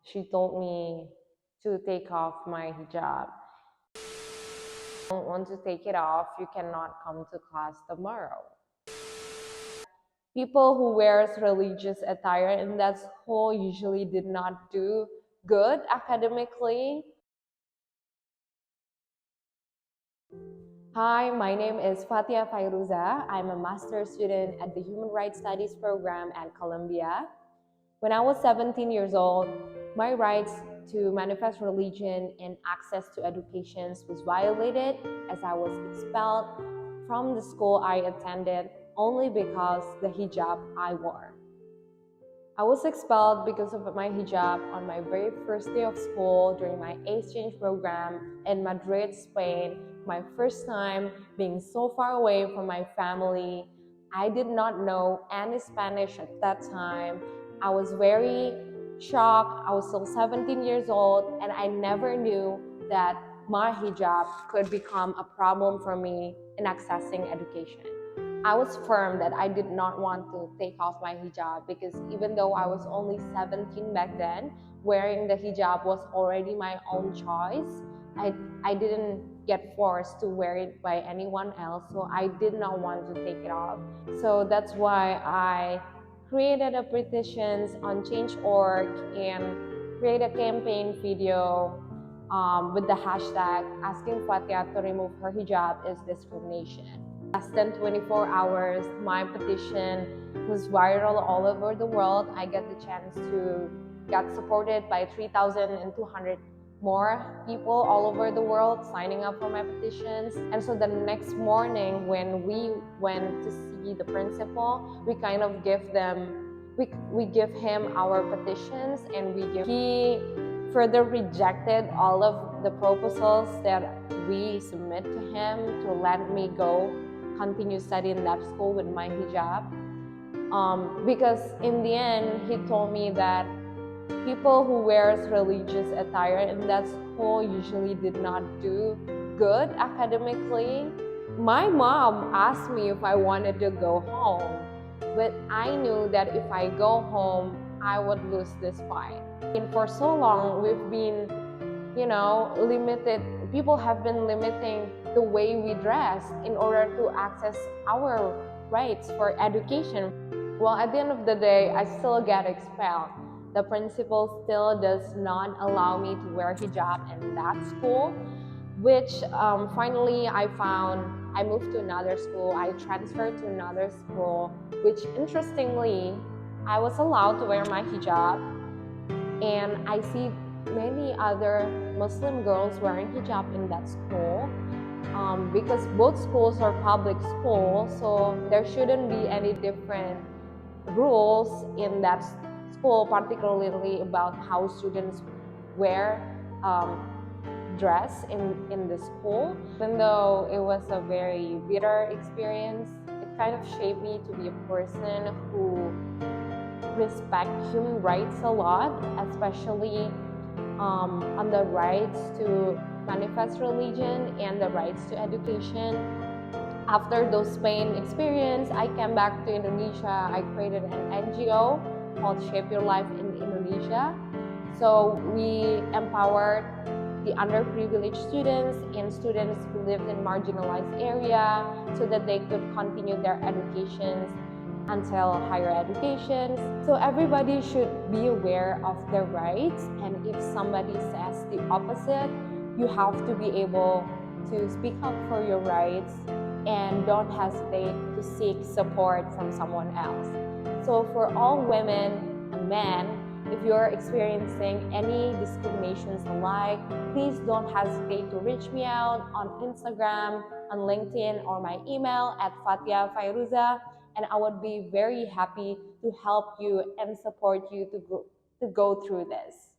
she told me to take off my hijab. Don't want to take it off, you cannot come to class tomorrow. People who wears religious attire in that school usually did not do good academically. Hi, my name is Fathia. I'm a master's student at the Human Rights Studies program at Columbia. When I was 17 years old, my rights to manifest religion and access to education was violated as I was expelled from the school I attended only because the hijab I wore. I was expelled because of my hijab on my very first day of school during my exchange program in Madrid, Spain, my first time being so far away from my family. I did not know any Spanish at that time. I was very shocked. I was still 17 years old, and I never knew that my hijab could become a problem for me in accessing education. I was firm that I did not want to take off my hijab because even though I was only 17 back then, wearing the hijab was already my own choice. I didn't get forced to wear it by anyone else, so I did not want to take it off. So that's why I created a petitions on Change.org and create a campaign video with the hashtag asking Fathia to remove her hijab is discrimination. Less than 24 hours, my petition was viral all over the world. I get the chance to get supported by 3,200 more people all over the world signing up for my petitions. And so the next morning when we went to see the principal, we kind of give him our petitions, and he further rejected all of the proposals that we submit to him to let me go continue studying in that school with my hijab, because in the end he told me that people who wears religious attire in that school usually did not do good academically. My mom asked me if I wanted to go home, but I knew that if I go home I would lose this fight. And for so long we've been limited. People have been limiting the way we dress in order to access our rights for education. Well, at the end of the day, I still get expelled. The principal still does not allow me to wear hijab in that school, which finally I moved to another school. I transferred to another school, which interestingly, I was allowed to wear my hijab, and I see many other Muslim girls wearing hijab in that school, because both schools are public schools, so there shouldn't be any different rules in that school, particularly about how students wear dress in the school. Even though it was a very bitter experience, it kind of shaped me to be a person who respect human rights a lot, especially on the rights to manifest religion and the rights to education. After those pain experience, I came back to Indonesia. I created an NGO called Shape Your Life in Indonesia. So we empowered the underprivileged students and students who lived in marginalized area so that they could continue their educations until higher education. So everybody should be aware of their rights, and if somebody says the opposite, you have to be able to speak up for your rights and don't hesitate to seek support from someone else. So for all women and men, if you're experiencing any discriminations alike, please don't hesitate to reach me out on Instagram, on LinkedIn, or my email at Fathia, and I would be very happy to help you and support you to go through this.